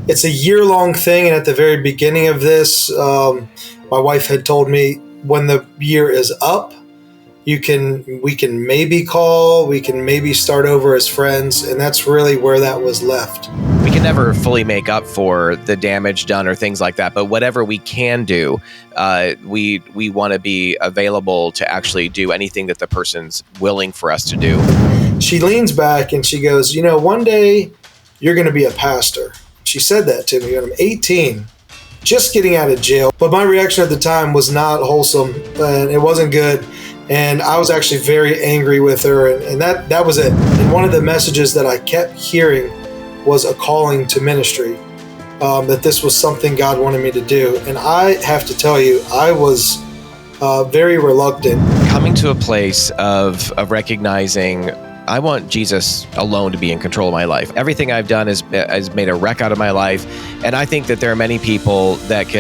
It's a year-long thing, and at the very beginning of this, my wife had told me when the year is up, we can maybe call, we can maybe start over as friends, and that's really where that was left. We can never fully make up for the damage done or things like that, but whatever we can do, we want to be available to actually do anything that the person's willing for us to do. She leans back and she goes, one day you're going to be a pastor. She said that to me when I'm 18, just getting out of jail. But my reaction at the time was not wholesome, and it wasn't good. And I was actually very angry with her, and that was it. And one of the messages that I kept hearing was a calling to ministry, that this was something God wanted me to do. And I have to tell you, I was very reluctant. Coming to a place of recognizing I want Jesus alone to be in control of my life. Everything I've done has made a wreck out of my life. And I think that there are many people that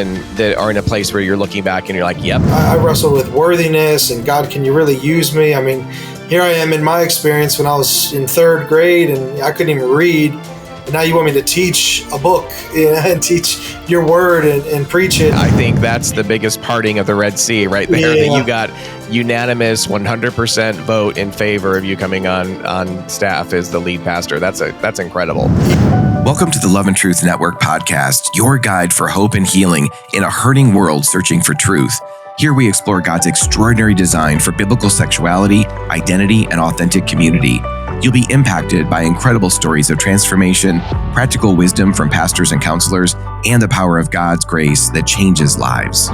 are in a place where you're looking back and you're like, yep. I wrestled with worthiness and God, can you really use me? I mean, here I am in my experience when I was in third grade and I couldn't even read. And now you want me to teach a book and teach your word and preach it. I think that's the biggest parting of the Red Sea right there. Yeah. That you got unanimous 100% vote in favor of you coming on staff as the lead pastor. That's incredible. Welcome to the Love and Truth Network podcast, your guide for hope and healing in a hurting world searching for truth. Here we explore God's extraordinary design for biblical sexuality, identity, and authentic community. You'll be impacted by incredible stories of transformation, practical wisdom from pastors and counselors, and the power of God's grace that changes lives.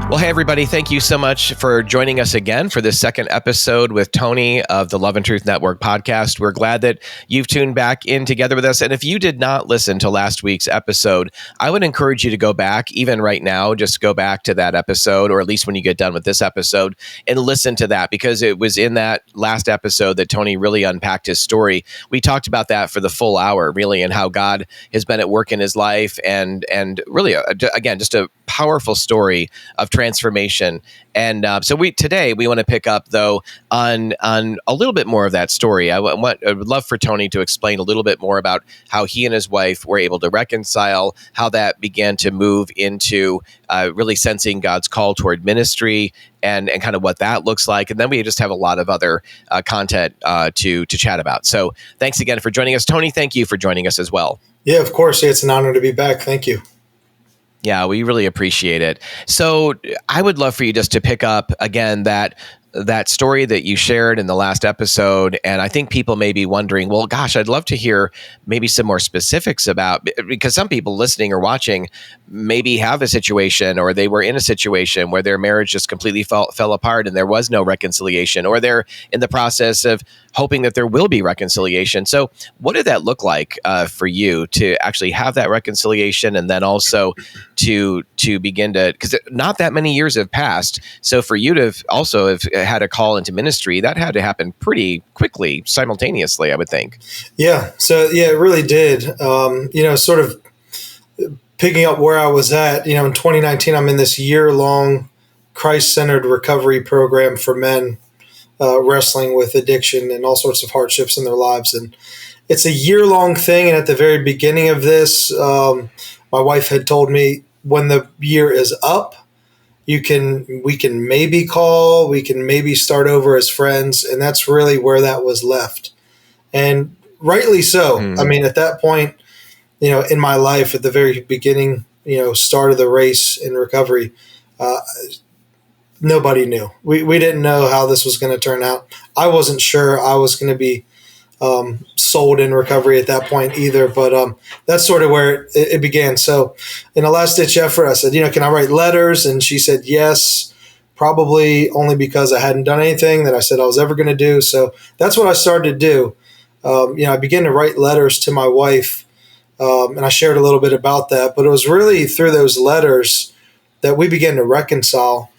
Well, hey, everybody. Thank you so much for joining us again for this second episode with Tony of the Love and Truth Network podcast. We're glad that you've tuned back in together with us. And if you did not listen to last week's episode, I would encourage you to go back, even right now, just go back to that episode, or at least when you get done with this episode, and listen to that, because it was in that last episode that Tony really unpacked his story. We talked about that for the full hour, really, and how God has been at work in his life, and really, again, just a powerful story of transformation. And so today we want to pick up, though, on a little bit more of that story. I would love for Tony to explain a little bit more about how he and his wife were able to reconcile, how that began to move into really sensing God's call toward ministry, and kind of what that looks like. And then we just have a lot of other content to chat about. So thanks again for joining us. Tony, thank you for joining us as well. Yeah, of course. It's an honor to be back. Thank you. Yeah, we really appreciate it. So I would love for you just to pick up again that story that you shared in the last episode. And I think people may be wondering, well, gosh, I'd love to hear maybe some more specifics about, because some people listening or watching maybe have a situation, or they were in a situation where their marriage just completely fell apart and there was no reconciliation, or they're in the process of hoping that there will be reconciliation. So what did that look like for you to actually have that reconciliation, and then also to begin to, because not that many years have passed. So for you to also have had a call into ministry, that had to happen pretty quickly, simultaneously, I would think. Yeah. So yeah, it really did. Sort of picking up where I was at, in 2019, I'm in this year-long Christ-centered recovery program for men wrestling with addiction and all sorts of hardships in their lives. And it's a year-long thing. And at the very beginning of this, my wife had told me when the year is up, we can maybe call, we can maybe start over as friends. And that's really where that was left. And rightly so. I mean, at that point, in my life at the very beginning, start of the race in recovery, nobody knew. We didn't know how this was going to turn out. I wasn't sure I was going to be sold in recovery at that point either, but that's sort of where it began. So in a last-ditch effort, I said, can I write letters? And she said yes, probably only because I hadn't done anything that I said I was ever going to do. So that's what I started to do. I began to write letters to my wife, and I shared a little bit about that, but it was really through those letters that we began to reconcile.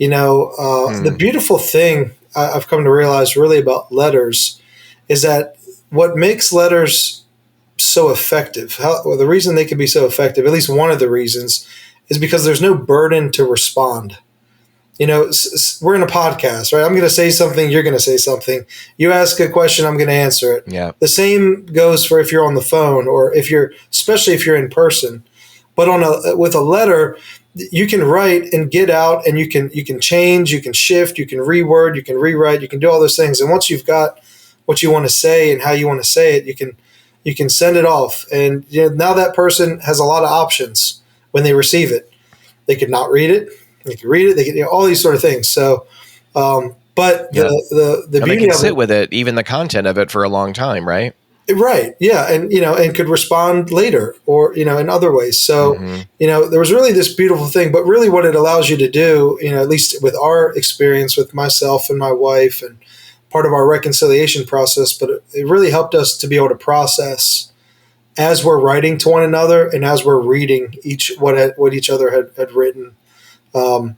The beautiful thing I've come to realize really about letters is that what makes letters so effective, the reason they can be so effective, at least one of the reasons, is because there's no burden to respond. we're in a podcast, right? I'm going to say something, you're going to say something. You ask a question, I'm going to answer it. Yeah. The same goes for if you're on the phone, or especially if you're in person. But with a letter, you can write and get out, and you can change, you can shift, you can reword, you can rewrite, you can do all those things. And once you've got what you want to say and how you want to say it, you can send it off. And now that person has a lot of options when they receive it. They could not read it. They could read it. They could all these sort of things. So, but the and beauty they can of sit it, with it, even the content of it, for a long time, right? right? Yeah, and could respond later, or in other ways. So, there was really this beautiful thing. But really, what it allows you to do, at least with our experience with myself and my wife, and part of our reconciliation process, but it really helped us to be able to process as we're writing to one another and as we're reading what each other had written. A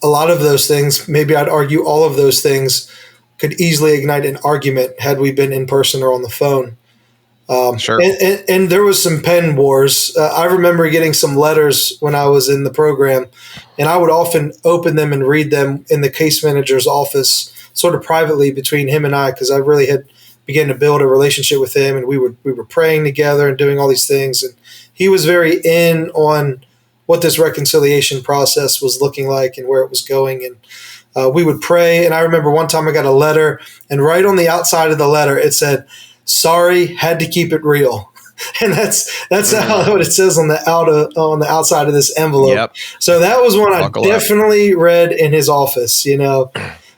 lot of those things, maybe I'd argue all of those things, could easily ignite an argument had we been in person or on the phone. Sure. And there was some pen wars. I remember getting some letters when I was in the program, and I would often open them and read them in the case manager's office, sort of privately between him and I, because I really had began to build a relationship with him, and we were praying together and doing all these things. And he was very in on what this reconciliation process was looking like and where it was going. And we would pray. And I remember one time I got a letter, and right on the outside of the letter, it said, "Sorry, had to keep it real." And that's what it says on the outside of this envelope. Yep. So that was one Buckle I definitely read in his office,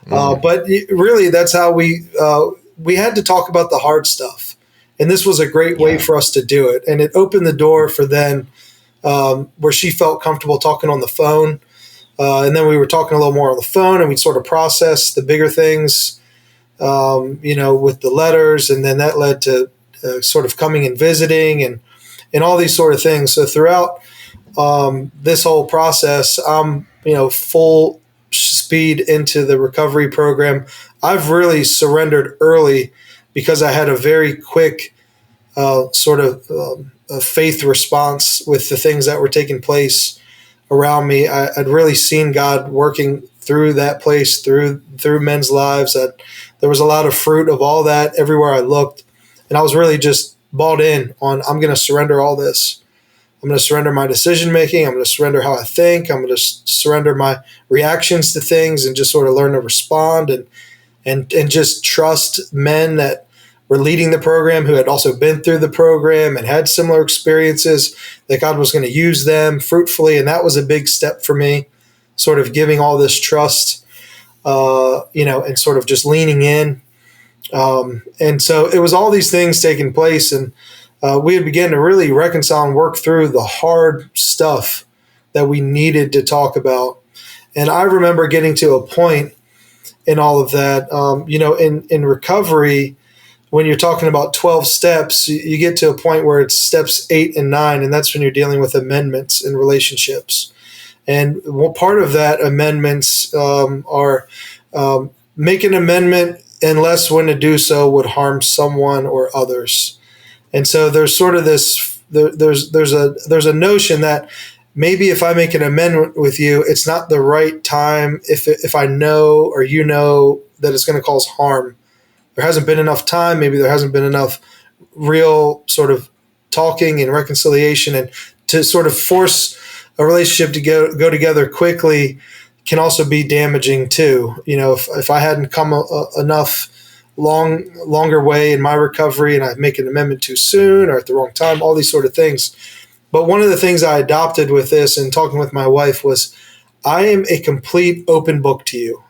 But really, that's how we had to talk about the hard stuff. And this was a great way for us to do it. And it opened the door for then where she felt comfortable talking on the phone. And then we were talking a little more on the phone, and we'd sort of process the bigger things, with the letters. And then that led to sort of coming and visiting and all these sort of things. So throughout this whole process, I'm, full speed into the recovery program. I've really surrendered early because I had a very quick sort of a faith response with the things that were taking place around me. I'd really seen God working through that place, through men's lives. There was a lot of fruit of all that everywhere I looked. And I was really just bought in on, I'm going to surrender all this. I'm going to surrender my decision making. I'm going to surrender how I think. I'm going to surrender my reactions to things and just sort of learn to respond and just trust men that were leading the program, who had also been through the program and had similar experiences, that God was going to use them fruitfully. And that was a big step for me, sort of giving all this trust, and sort of just leaning in. And so it was all these things taking place, and we had begun to really reconcile and work through the hard stuff that we needed to talk about. And I remember getting to a point in all of that, in recovery, when you're talking about 12 steps, you get to a point where it's steps 8 and 9, and that's when you're dealing with amendments in relationships. And part of that amendments are make an amendment unless when to do so would harm someone or others. And so there's sort of this, there's a notion that maybe if I make an amendment with you, it's not the right time if I know or that it's going to cause harm. There hasn't been enough time. Maybe there hasn't been enough real sort of talking and reconciliation, and to sort of force a relationship to go together quickly can also be damaging too. If I hadn't come enough longer way in my recovery and I make an amendment too soon or at the wrong time, all these sort of things. But one of the things I adopted with this and talking with my wife was, I am a complete open book to you.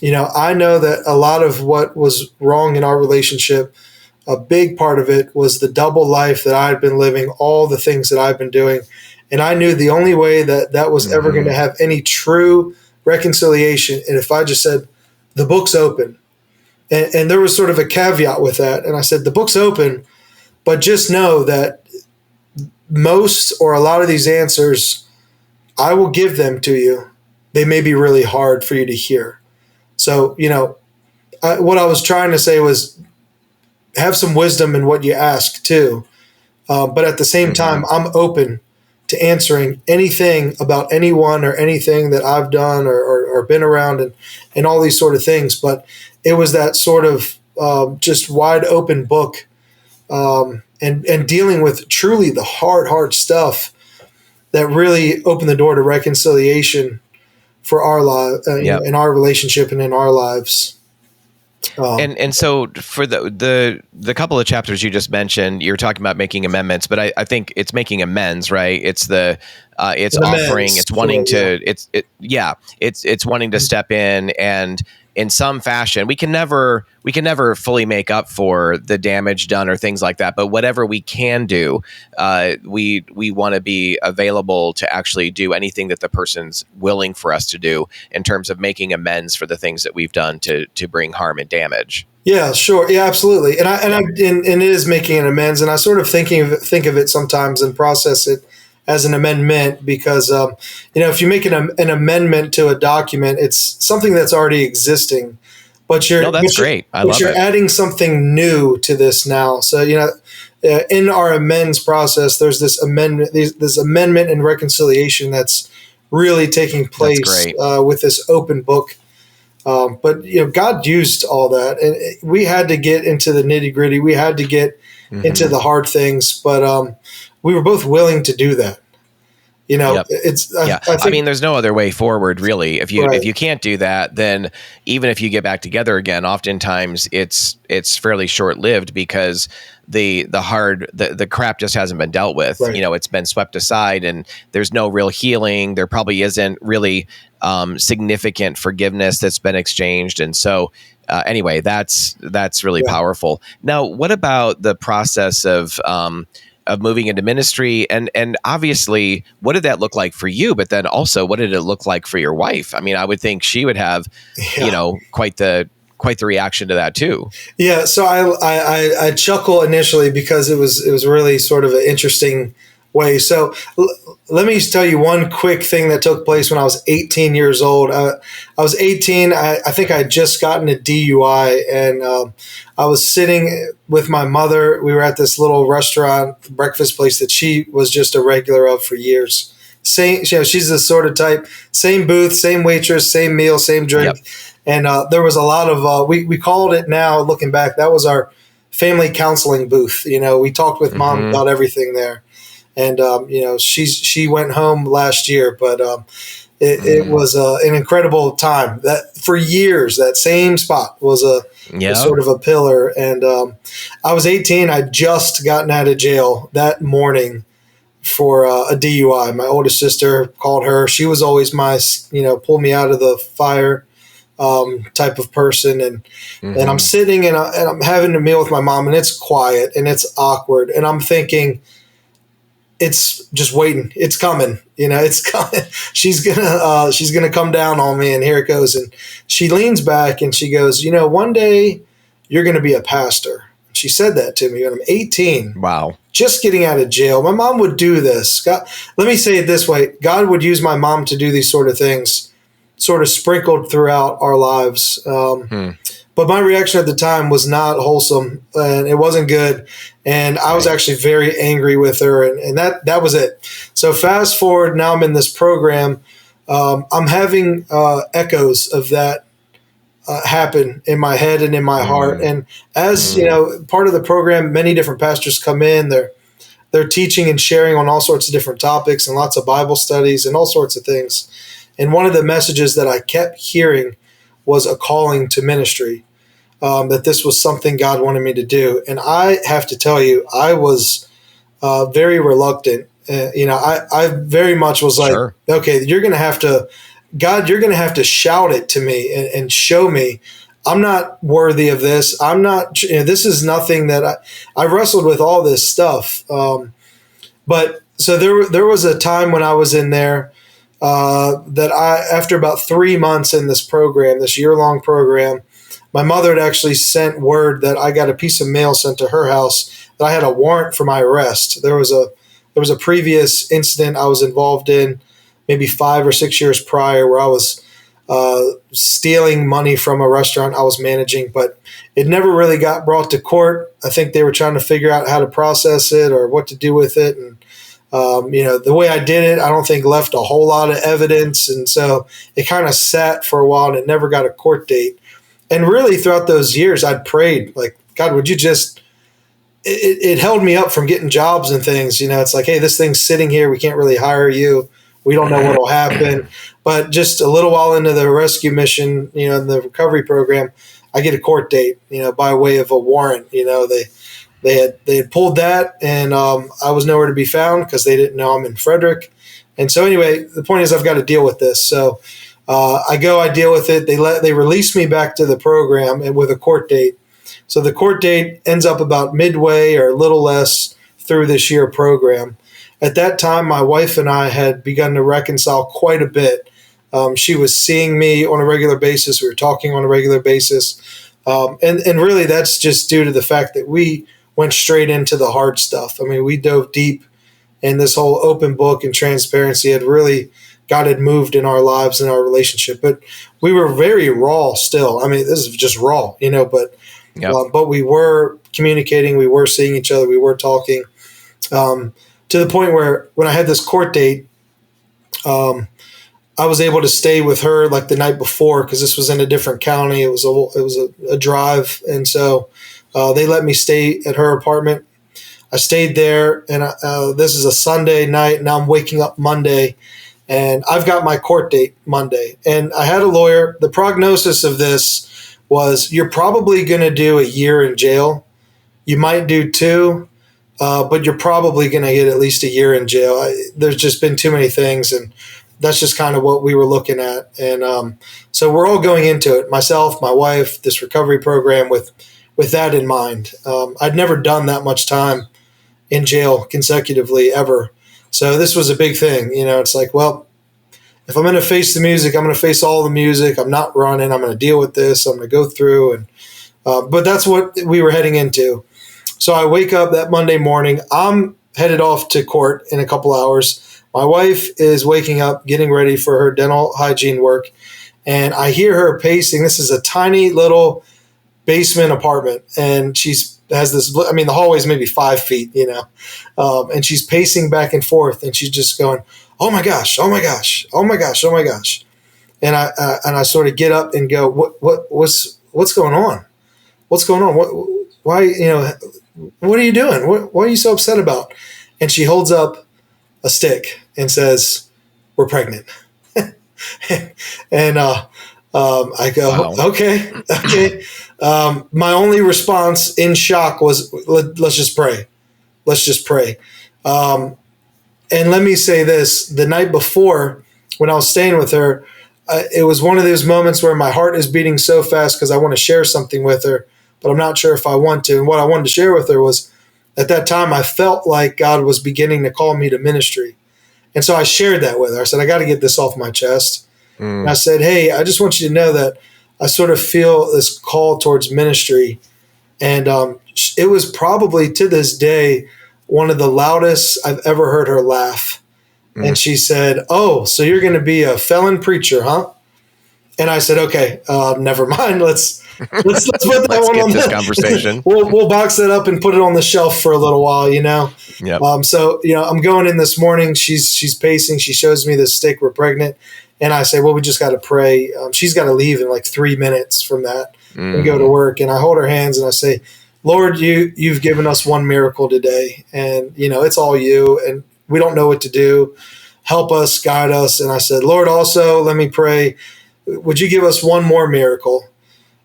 I know that a lot of what was wrong in our relationship, a big part of it was the double life that I had been living, all the things that I've been doing. And I knew the only way that was ever going to have any true reconciliation, and if I just said, the book's open. And there was sort of a caveat with that. And I said, the book's open, but just know that most or a lot of these answers, I will give them to you. They may be really hard for you to hear. So, what I was trying to say was have some wisdom in what you ask too. But at the same time, I'm open to answering anything about anyone or anything that I've done or been around and all these sort of things. But it was that sort of just wide open book and dealing with truly the hard stuff that really opened the door to reconciliation for our life, in our relationship and in our lives. And so for the couple of chapters you just mentioned, you're talking about making amendments, but I think it's making amends, right? It's it's offering, it's wanting to, it's wanting to step in, and in some fashion, we can never fully make up for the damage done or things like that. But whatever we can do, we want to be available to actually do anything that the person's willing for us to do in terms of making amends for the things that we've done to bring harm and damage. Yeah, sure. Yeah, absolutely. And it is making an amends. And I sort of think of it sometimes and process it as an amendment because, if you make an amendment to a document, it's something that's already existing, but great. I love you're it. adding something new to this now. So, in our amends process, there's this amendment and reconciliation that's really taking place with this open book. But God used all that, and we had to get into the nitty gritty. We had to get into the hard things, but we were both willing to do that. I mean, there's no other way forward, really. If you can't do that, then even if you get back together again, oftentimes it's fairly short lived because the crap just hasn't been dealt with. Right. It's been swept aside, and there's no real healing. There probably isn't really significant forgiveness that's been exchanged, and so anyway, that's really powerful. Now, what about the process of moving into ministry, and obviously, what did that look like for you? But then also, what did it look like for your wife? I mean, I would think she would have, quite the reaction to that too. Yeah. So I chuckle initially because it was really sort of an interesting way. So let me tell you one quick thing that took place when I was 18 years old. I was 18. I think I had just gotten a DUI, and I was sitting with my mother. We were at this little restaurant, breakfast place that she was just a regular of for years. She's the sort of type, same booth, same waitress, same meal, same drink. Yep. And there was a lot of, we called it now, looking back, that was our family counseling booth. We talked with mom about everything there. And, she went home last year, but it was an incredible time. That for years, that same spot was a sort of a pillar. And I was 18. I'd just gotten out of jail that morning for a DUI. My oldest sister called her. She was always my, pull me out of the fire type of person. And I'm sitting and I'm having a meal with my mom, and it's quiet and it's awkward. And I'm thinking, it's just waiting. It's coming. It's coming. She's gonna come down on me, and here it goes. And she leans back and she goes, one day you're going to be a pastor. She said that to me when I'm 18. Wow. Just getting out of jail. My mom would do this. God, let me say it this way. God would use my mom to do these sort of things, sort of sprinkled throughout our lives. But my reaction at the time was not wholesome, and it wasn't good. And I was actually very angry with her, and that was it. So fast forward, now I'm in this program. I'm having echoes of that happen in my head and in my heart. And as part of the program, many different pastors come in. They're teaching and sharing on all sorts of different topics and lots of Bible studies and all sorts of things. And one of the messages that I kept hearing was a calling to ministry. That this was something God wanted me to do. And I have to tell you, I was very reluctant. I very much was like, sure. Okay, you're going to have to shout it to me and show me I'm not worthy of this. I'm not, this is nothing that I wrestled with all this stuff. But so there was a time when I was in there that after about 3 months in this program, this year-long program, my mother had actually sent word that I got a piece of mail sent to her house that I had a warrant for my arrest. There was a previous incident I was involved in maybe 5 or 6 years prior where I was stealing money from a restaurant I was managing, but it never really got brought to court. I think they were trying to figure out how to process it or what to do with it. And The way I did it, I don't think left a whole lot of evidence. And so it kind of sat for a while and it never got a court date. And really throughout those years, I'd prayed like, God, would you just, it held me up from getting jobs and things. It's like, hey, this thing's sitting here. We can't really hire you. We don't know what will happen. But just a little while into the rescue mission, the recovery program, I get a court date, by way of a warrant. They had pulled that, and I was nowhere to be found because they didn't know I'm in Frederick. And so anyway, the point is I've got to deal with this. So I deal with it. They release me back to the program and with a court date. So the court date ends up about midway or a little less through this year program. At that time, my wife and I had begun to reconcile quite a bit. She was seeing me on a regular basis. We were talking on a regular basis. And really that's just due to the fact that we went straight into the hard stuff. I mean, we dove deep, and this whole open book and transparency had really God had moved in our lives and our relationship. But we were very raw still. I mean, this is just raw, but we were communicating. We were seeing each other. We were talking to the point where when I had this court date, I was able to stay with her like the night before because this was in a different county. It was a drive, and so they let me stay at her apartment. I stayed there, and this is a Sunday night. Now I'm waking up Monday, and I've got my court date Monday. And I had a lawyer. The prognosis of this was you're probably going to do a year in jail. You might do 2, but you're probably going to get at least a year in jail. There's just been too many things, and that's just kind of what we were looking at. And so we're all going into it, myself, my wife, this recovery program with that in mind. I'd never done that much time in jail consecutively ever. So this was a big thing. It's like, well, if I'm going to face the music, I'm going to face all the music. I'm not running. I'm going to deal with this. I'm going to go through. And but that's what we were heading into. So I wake up that Monday morning. I'm headed off to court in a couple hours. My wife is waking up, getting ready for her dental hygiene work. And I hear her pacing. This is a tiny little basement apartment. And has this, the hallway's maybe 5 feet, and she's pacing back and forth, and she's just going, oh my gosh, oh my gosh, oh my gosh, oh my gosh. And I sort of get up and go, what's going on? What's going on? Why, what are you doing? What are you so upset about? And she holds up a stick and says, we're pregnant. And I go, wow. Okay. My only response in shock was, let's just pray. Let's just pray. And let me say this, the night before when I was staying with her, it was one of those moments where my heart is beating so fast because I want to share something with her, but I'm not sure if I want to. And what I wanted to share with her was at that time, I felt like God was beginning to call me to ministry. And so I shared that with her. I said, I got to get this off my chest. And I said, hey, I just want you to know that I sort of feel this call towards ministry. And it was probably to this day one of the loudest I've ever heard her laugh. And she said, oh, so you're going to be a felon preacher, huh? And I said, okay, never mind. Let's put that one on this conversation. We'll box that up and put it on the shelf for a little while, Yep. So, I'm going in this morning. She's pacing. She shows me this stick. We're pregnant. And I say, well, we just got to pray. She's got to leave in like 3 minutes from that and go to work. And I hold her hands and I say, Lord, you've given us one miracle today. And, it's all you. And we don't know what to do. Help us, guide us. And I said, Lord, also let me pray. Would you give us one more miracle?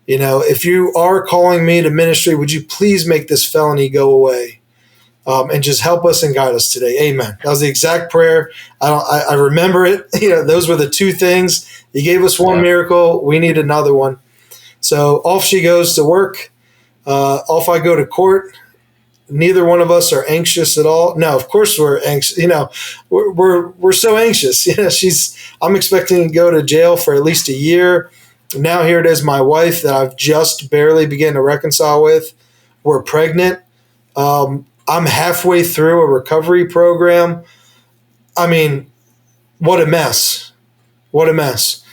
If you are calling me to ministry, would you please make this felony go away? And just help us and guide us today. Amen. That was the exact prayer. I remember it. Those were the two things. You gave us one miracle. We need another one. So off she goes to work. Off I go to court. Neither one of us are anxious at all. No, of course we're anxious. We're so anxious. I'm expecting to go to jail for at least a year. Now here it is, my wife that I've just barely begun to reconcile with. We're pregnant. I'm halfway through a recovery program. I mean, what a mess. What a mess.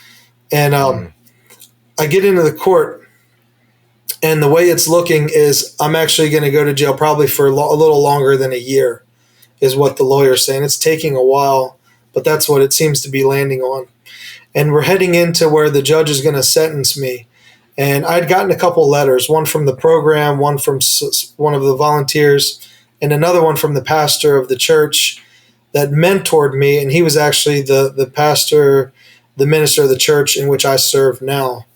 And I get into the court, and the way it's looking is I'm actually going to go to jail probably for a little longer than a year. is what the lawyer's saying. It's taking a while, but that's what it seems to be landing on. And we're heading into where the judge is going to sentence me. And I'd gotten a couple letters, one from the program, one from one of the volunteers, and another one from the pastor of the church that mentored me. And he was actually the pastor, the minister of the church in which I serve now.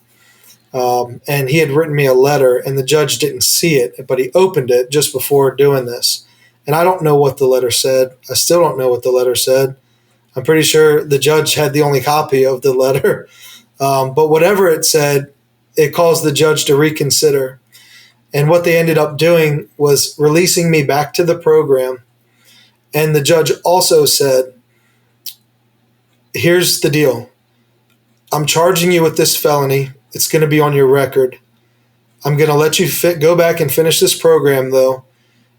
And he had written me a letter, and the judge didn't see it, but he opened it just before doing this. And I don't know what the letter said. I still don't know what the letter said. I'm pretty sure the judge had the only copy of the letter. But whatever it said, it caused the judge to reconsider. And what they ended up doing was releasing me back to the program. And the judge also said, here's the deal. I'm charging you with this felony. It's going to be on your record. I'm going to let you go back and finish this program, though.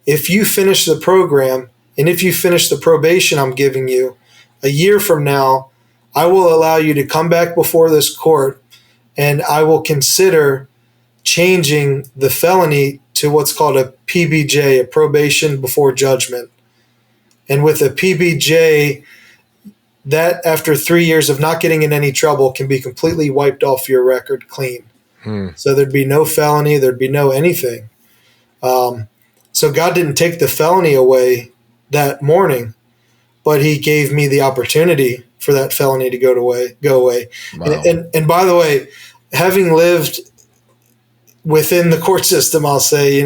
If you finish the program, and if you finish the probation I'm giving you, a year from now, I will allow you to come back before this court, and I will consider changing the felony to what's called a PBJ, a probation before judgment. And with a PBJ, that after 3 years of not getting in any trouble can be completely wiped off your record clean. So there'd be no felony, there'd be no anything. So God didn't take the felony away that morning, but he gave me the opportunity for that felony to go away. Wow. And by the way, having lived within the court system, I'll say,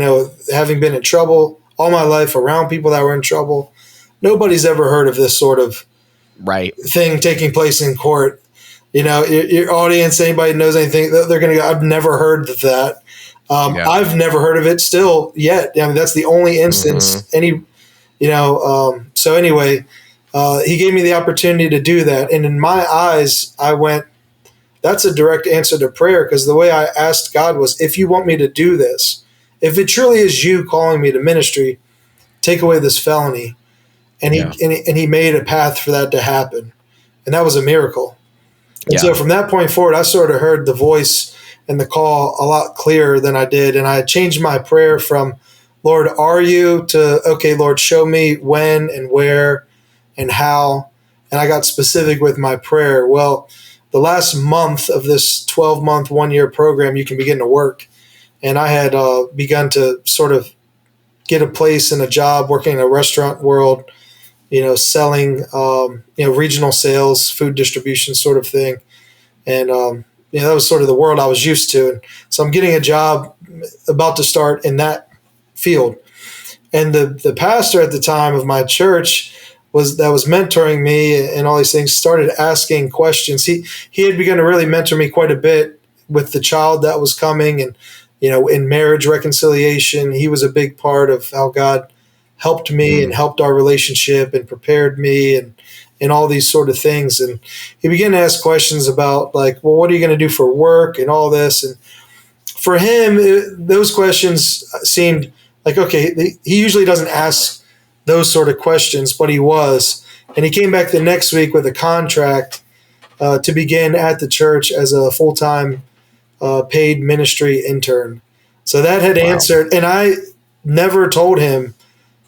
having been in trouble all my life around people that were in trouble, nobody's ever heard of this sort of thing taking place in court. Your audience, anybody knows anything, they're going to go, I've never heard of that. I've never heard of it still yet. I mean, that's the only instance so anyway, he gave me the opportunity to do that. And in my eyes, I went, that's a direct answer to prayer, because the way I asked God was, if you want me to do this, if it truly is you calling me to ministry, take away this felony. And he made a path for that to happen. And that was a miracle. And so from that point forward, I sort of heard the voice and the call a lot clearer than I did. And I changed my prayer from, Lord, are you, to, okay, Lord, show me when and where and how. And I got specific with my prayer. Well, the last month of this 12-month, 1-year program, you can begin to work. And I had begun to sort of get a place and a job working in a restaurant world, selling, regional sales, food distribution sort of thing. And, that was sort of the world I was used to. And so I'm getting a job about to start in that field. And the pastor at the time of my church that was mentoring me and all these things started asking questions. He had begun to really mentor me quite a bit with the child that was coming, and, in marriage reconciliation. He was a big part of how God helped me and helped our relationship and prepared me and all these sort of things. And he began to ask questions about, like, well, what are you going to do for work and all this? And for him, those questions seemed like, okay, he usually doesn't ask those sort of questions, but he was. And he came back the next week with a contract to begin at the church as a full-time paid ministry intern. So that had answered. And I never told him,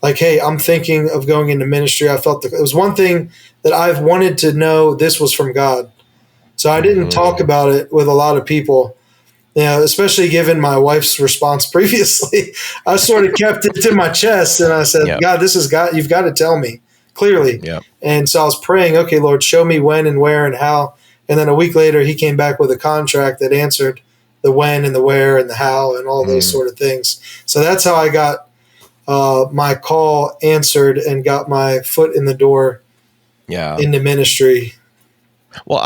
like, hey, I'm thinking of going into ministry. I felt it was one thing that I've wanted to know, this was from God. So I didn't talk about it with a lot of people, especially given my wife's response previously. I sort of kept it to my chest, and I said, God, this is God. You've got to tell me clearly. And so I was praying, okay, Lord, show me when and where and how. And then a week later, he came back with a contract that answered the when and the where and the how and all those sort of things. So that's how I got my call answered and got my foot in the door into ministry. Well,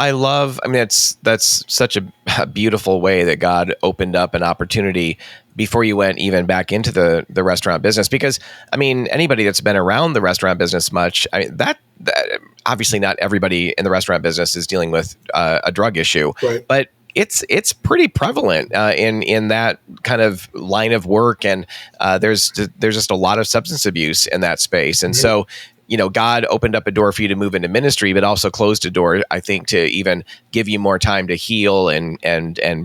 that's such a beautiful way that God opened up an opportunity before you went even back into the restaurant business. Because, anybody that's been around the restaurant business much, that obviously not everybody in the restaurant business is dealing with a drug issue, but it's pretty prevalent in that kind of line of work, and there's just a lot of substance abuse in that space, and so God opened up a door for you to move into ministry, but also closed a door, I think, to even give you more time to heal and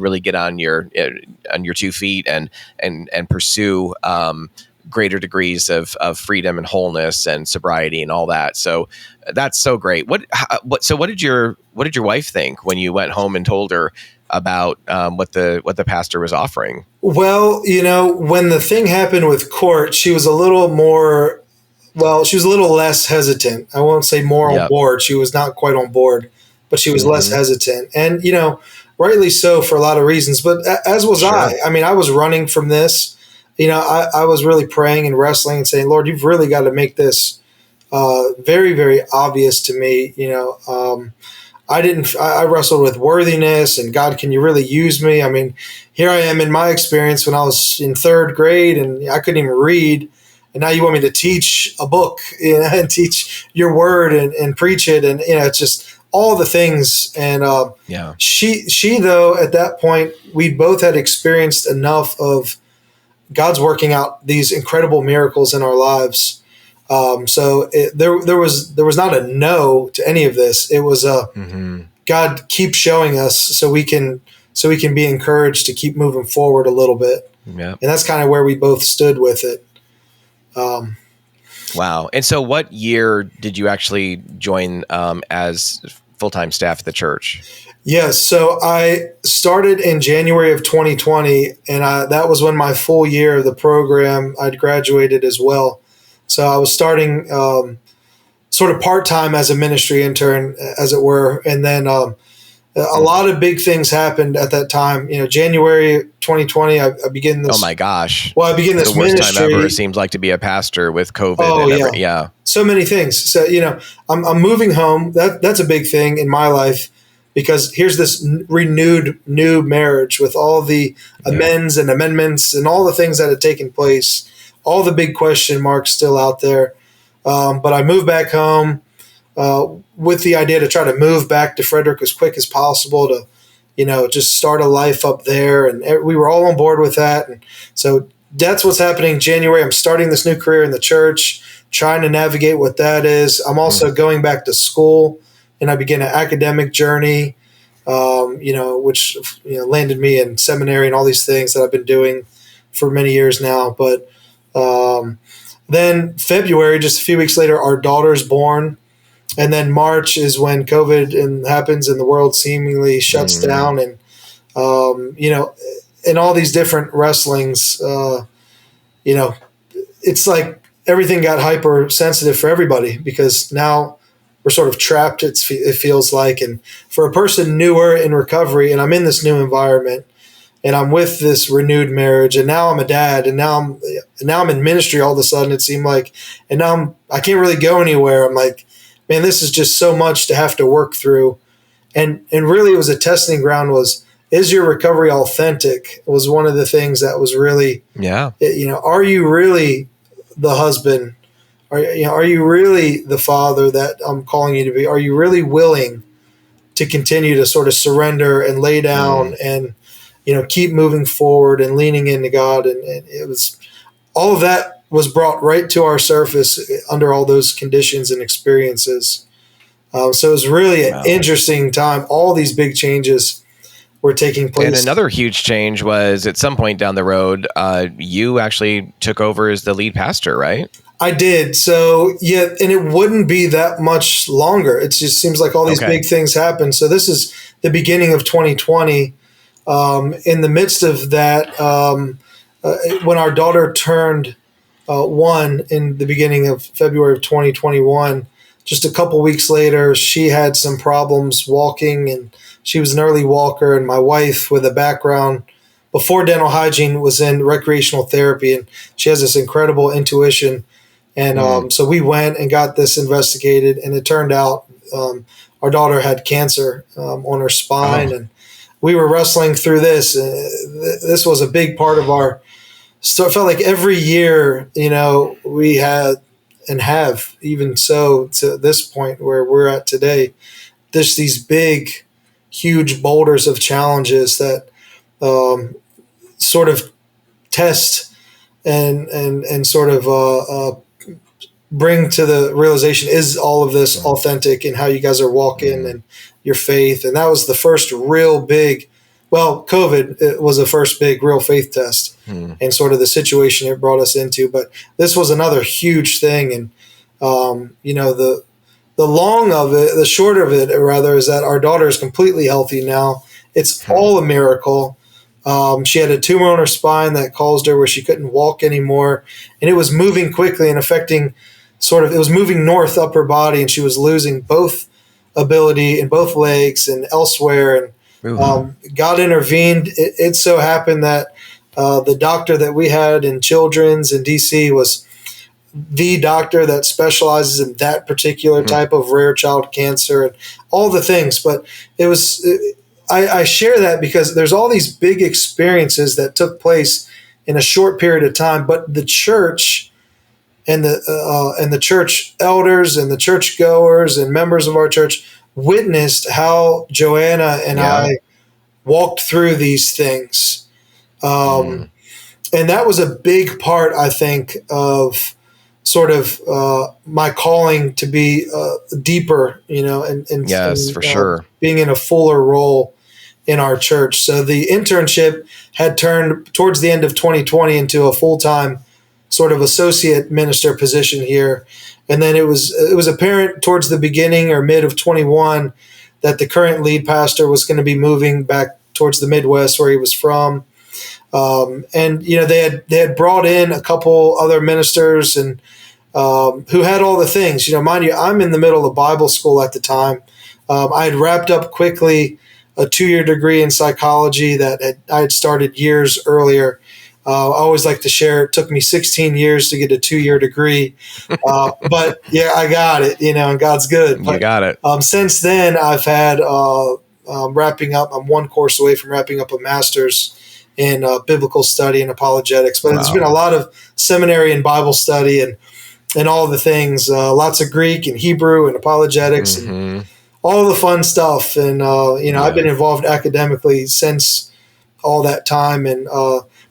really get on your 2 feet and pursue greater degrees of freedom and wholeness and sobriety and all that. So that's so great. So what did your wife think when you went home and told her about what the pastor was offering? Well, when the thing happened with court, she was a little more, she was a little less hesitant. I won't say more on board. She was not quite on board, but she was less hesitant. And, rightly so for a lot of reasons, but as was I. I mean, I was running from this. I was really praying and wrestling and saying, Lord, you've really got to make this very, very obvious to me. I wrestled with worthiness and God, can you really use me? I mean, here I am in my experience when I was in third grade and I couldn't even read. And now you want me to teach a book, and teach your word and preach it. And, it's just all the things. And she, though, at that point, we both had experienced enough of God's working out these incredible miracles in our lives. So there was not a no to any of this. It was God, keep showing us so we can be encouraged to keep moving forward a little bit. Yeah. And that's kind of where we both stood with it. Wow. And so what year did you actually join as full-time staff at the church? Yes. So I started in January of 2020, and that was when my full year of the program, I'd graduated as well. So I was starting sort of part-time as a ministry intern, as it were. And then a lot of big things happened at that time. January 2020, I begin this. Oh my gosh! Well, I begin this the worst ministry. time ever. It seems like to be a pastor with COVID. Oh, yeah. So many things. So I'm moving home. That's a big thing in my life, because here's this renewed new marriage with all the amends and amendments and all the things that had taken place. All the big question marks still out there. But I moved back home with the idea to try to move back to Frederick as quick as possible to, just start a life up there. And we were all on board with that. And so that's what's happening in January. I'm starting this new career in the church, trying to navigate what that is. I'm also going back to school, and I began an academic journey, which landed me in seminary and all these things that I've been doing for many years now. But then February, just a few weeks later, our daughter's born. And then March is when COVID happens and the world seemingly shuts down. And, in all these different wrestlings, it's like everything got hypersensitive for everybody, because now we're sort of trapped, it feels like. And for a person newer in recovery, and I'm in this new environment, and I'm with this renewed marriage, and now I'm a dad, and now I'm in ministry all of a sudden, it seemed like, and now I can't really go anywhere. I'm like, man, this is just so much to have to work through. And really it was a testing ground is your recovery authentic? Was one of the things that was really, are you really the husband? Are you really the father that I'm calling you to be? Are you really willing to continue to sort of surrender and lay down and, keep moving forward and leaning into God? And it was, all of that was brought right to our surface under all those conditions and experiences. So it was really an interesting time. All these big changes were taking place. And another huge change was, at some point down the road, you actually took over as the lead pastor, right? I did. So, and it wouldn't be that much longer. It just seems like all these big things happen. So this is the beginning of 2020. In the midst of that, when our daughter turned 1 in the beginning of February of 2021, just a couple weeks later, she had some problems walking, and she was an early walker. And my wife, with a background before dental hygiene, was in recreational therapy, and she has this incredible intuition. And so we went and got this investigated, and it turned out our daughter had cancer on her spine, and we were wrestling through this. This was a big part of our. So it felt like every year, we had and have, even so to this point where we're at today, there's these big, huge boulders of challenges that sort of test and sort of bring to the realization, is all of this authentic in how you guys are walking and your faith? And that was the first real big well, COVID it was the first big real faith test and sort of the situation it brought us into. But this was another huge thing. And, the long of it, the short of it, rather, is that our daughter is completely healthy now. It's all a miracle. She had a tumor on her spine that caused her where she couldn't walk anymore. And it was moving quickly and affecting it was moving north up her body, and she was losing both ability in both legs and elsewhere. And God intervened. It so happened that the doctor that we had in children's in DC was the doctor that specializes in that particular type of rare child cancer and all the things. But I share that because there's all these big experiences that took place in a short period of time, but the church and the church elders and the church goers and members of our church witnessed how Joanna and I walked through these things. And that was a big part, I think, of sort of my calling to be deeper, and yes, for sure, being in a fuller role in our church. So the internship had turned towards the end of 2020 into a full-time sort of associate minister position here. And then it was apparent towards the beginning or mid of 21 that the current lead pastor was going to be moving back towards the Midwest where he was from. And they had brought in a couple other ministers and who had all the things. Mind you, I'm in the middle of Bible school at the time. I had wrapped up quickly a 2-year degree in psychology that I had started years earlier. I always like to share. It took me 16 years to get a 2-year degree, but yeah, I got it. And God's good. You got it. Since then, I've had wrapping up. I'm one course away from wrapping up a master's in biblical study and apologetics. But There's been a lot of seminary and Bible study and all the things. Lots of Greek and Hebrew and apologetics and all the fun stuff. And I've been involved academically since all that time. And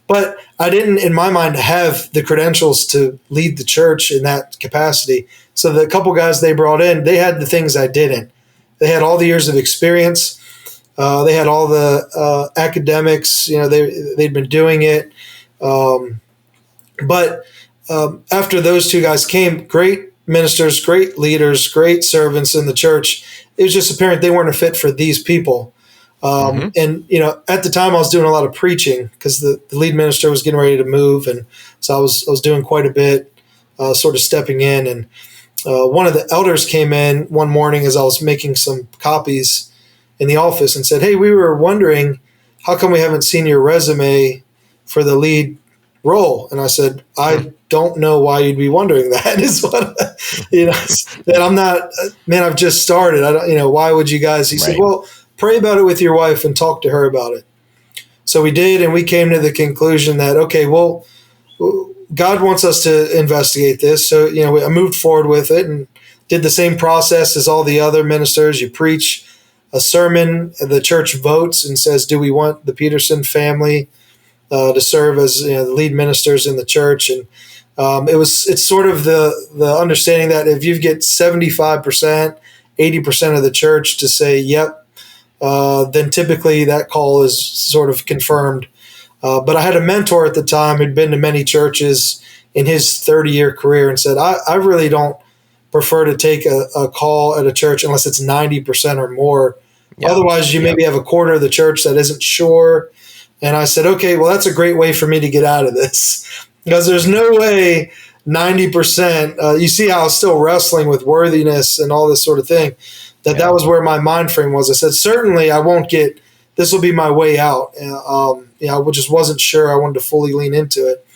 but I didn't, in my mind, have the credentials to lead the church in that capacity. So the couple guys they brought in, they had the things I didn't. They had all the years of experience. They had all the academics. They'd been doing it. But after those two guys came, great ministers, great leaders, great servants in the church. It was just apparent they weren't a fit for these people. And, at the time I was doing a lot of preaching because the lead minister was getting ready to move. And so I was doing quite a bit, sort of stepping in. And one of the elders came in one morning as I was making some copies in the office and said, "Hey, we were wondering, how come we haven't seen your resume for the lead role?" And I said, "I don't know why you'd be wondering that." Is what, that I'm not, man, I've just started. I don't, why would you guys? He said, "Well, pray about it with your wife and talk to her about it." So we did, and we came to the conclusion that, okay, well, God wants us to investigate this. So, I moved forward with it and did the same process as all the other ministers. You preach a sermon, the church votes and says, do we want the Peterson family to serve as the lead ministers in the church? And it's sort of the understanding that if you get 75%, 80% of the church to say, yep, then typically that call is sort of confirmed. But I had a mentor at the time who'd been to many churches in his 30-year career and said, I really don't prefer to take a call at a church unless it's 90% or more. Yep. Otherwise, you maybe have a quarter of the church that isn't sure. And I said, okay, well, that's a great way for me to get out of this because there's no way 90%. You see how I was still wrestling with worthiness and all this sort of thing. That was where my mind frame was. I said, certainly I won't get, this will be my way out. I just wasn't sure I wanted to fully lean into it.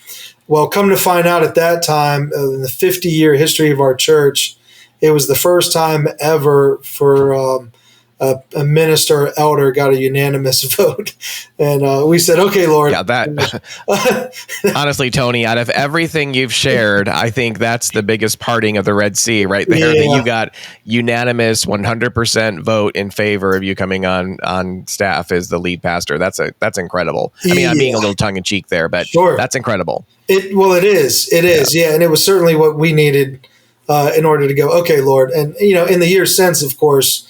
Well, come to find out at that time, in the 50-year history of our church, it was the first time ever for a minister or elder got a unanimous vote. And we said, okay, Lord. Yeah, that honestly, Tony, out of everything you've shared, I think that's the biggest parting of the Red Sea right there, that you got unanimous 100% vote in favor of you coming on staff as the lead pastor. That's incredible. I mean, I'm being a little tongue in cheek there, but that's incredible. It is. Yeah. And it was certainly what we needed in order to go, okay, Lord. And, in the years since, of course,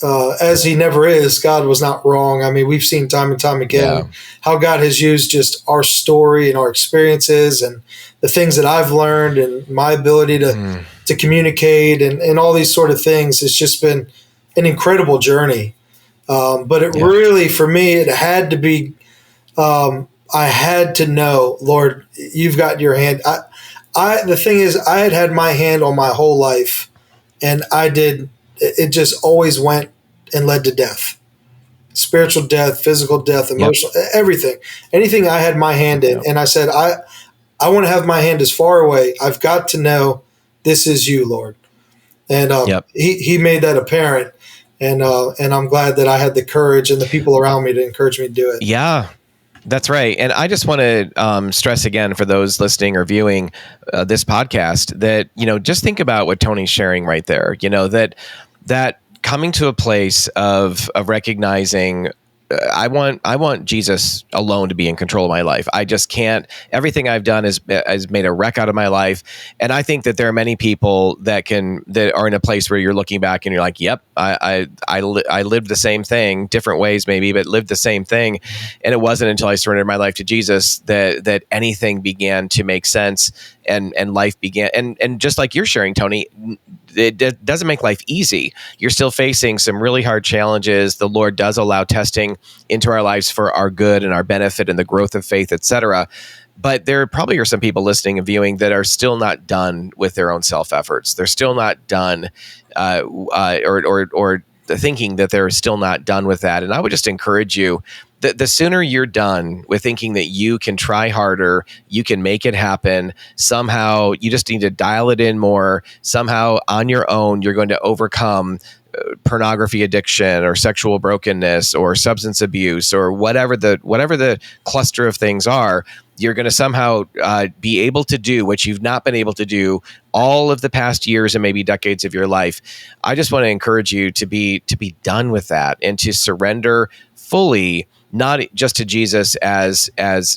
as he never is, God was not wrong. I mean, we've seen time and time again how God has used just our story and our experiences and the things that I've learned and my ability to communicate and all these sort of things. It's just been an incredible journey. But it really, for me, it had to be, I had to know, Lord, you've got your hand. The thing is, I had my hand on my whole life, and it just always went and led to death, spiritual death, physical death, emotional, everything, anything I had my hand in. And I said, I want to have my hand as far away. I've got to know this is you, Lord. And he made that apparent. And I'm glad that I had the courage and the people around me to encourage me to do it. Yeah, that's right. And I just want to stress again for those listening or viewing this podcast that, just think about what Tony's sharing right there, that coming to a place of recognizing I want Jesus alone to be in control of my life. I just can't. Everything I've done has made a wreck out of my life, and I think that there are many people that are in a place where you're looking back and you're like, "Yep, I lived the same thing, different ways maybe, but lived the same thing." And it wasn't until I surrendered my life to Jesus that anything began to make sense and life began. And just like you're sharing, Tony, it doesn't make life easy. You're still facing some really hard challenges. The Lord does allow testing into our lives for our good and our benefit and the growth of faith, etc. But there probably are some people listening and viewing that are still not done with their own self-efforts. They're still not done, or thinking that they're still not done with that. And I would just encourage you that the sooner you're done with thinking that you can try harder, you can make it happen, somehow you just need to dial it in more, somehow on your own, you're going to overcome pornography addiction or sexual brokenness or substance abuse or whatever the cluster of things are, you're going to somehow be able to do what you've not been able to do all of the past years and maybe decades of your life. I just want to encourage you to be done with that and to surrender fully, not just to Jesus as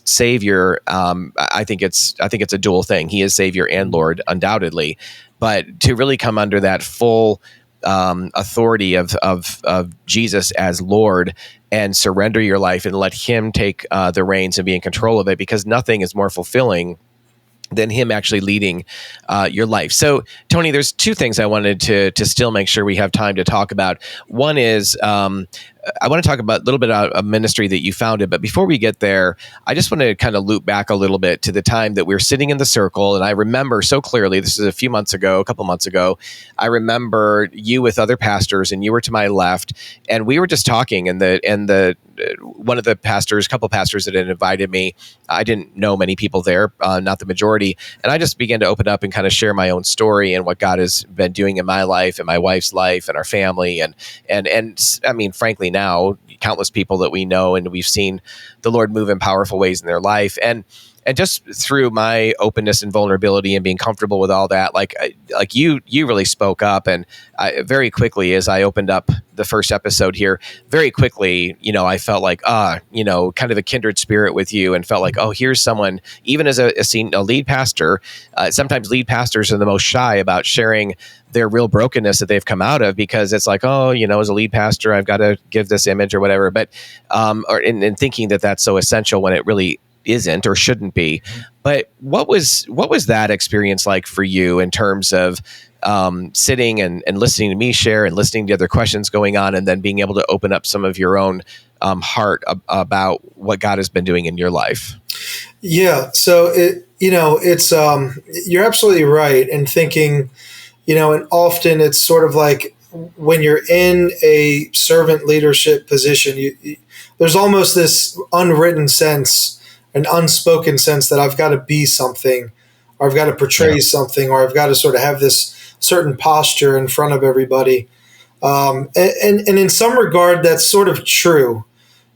Savior. I think it's a dual thing. He is Savior and Lord, undoubtedly, but to really come under that full authority of Jesus as Lord and surrender your life and let Him take the reins and be in control of it, because nothing is more fulfilling than Him actually leading your life. So, Tony, there's two things I wanted to still make sure we have time to talk about. One is I want to talk about a little bit about a ministry that you founded, but before we get there, I just want to kind of loop back a little bit to the time that we were sitting in the circle, and I remember so clearly, this is a couple months ago, I remember you with other pastors, and you were to my left, and we were just talking, and the one of the pastors, a couple of pastors that had invited me, I didn't know many people there, not the majority, and I just began to open up and kind of share my own story and what God has been doing in my life and my wife's life and our family, and I mean, frankly, now countless people that we know and we've seen the Lord move in powerful ways in their life, and just through my openness and vulnerability and being comfortable with all that, like you really spoke up, and very quickly, as I opened up the first episode here, very quickly, I felt like, kind of a kindred spirit with you, and felt like, oh, here's someone, even as a lead pastor, sometimes lead pastors are the most shy about sharing their real brokenness that they've come out of, because it's like, oh, as a lead pastor, I've got to give this image or whatever, but, or in thinking that that's so essential when it really isn't or shouldn't be. But what was that experience like for you in terms of sitting and listening to me share and listening to other questions going on, and then being able to open up some of your own heart about what God has been doing in your life? Yeah. So it's you're absolutely right in thinking, and often it's sort of like when you're in a servant leadership position, there's almost this unwritten sense, an unspoken sense that I've got to be something, or I've got to portray something, or I've got to sort of have this certain posture in front of everybody. And in some regard, that's sort of true.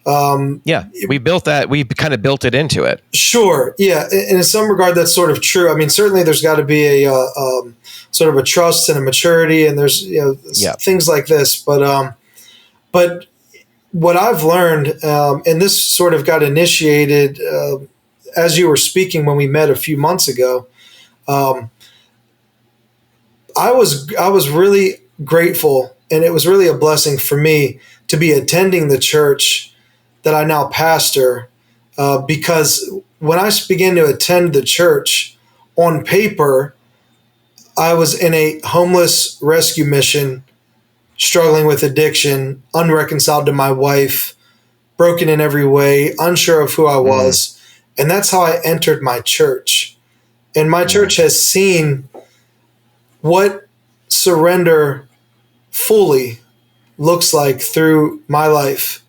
We built that. We kind of built it into it. Sure. Yeah. And in some regard, that's sort of true. I mean, certainly there's got to be a sort of a trust and a maturity, and there's, things like this. But what I've learned, and this sort of got initiated as you were speaking when we met a few months ago, I was really grateful And it was really a blessing for me to be attending the church that I now pastor, because when I began to attend the church, on paper, I was in a homeless rescue mission, struggling with addiction, unreconciled to my wife, broken in every way, unsure of who I was. And that's how I entered my church. And my church has seen what surrender fully looks like through my life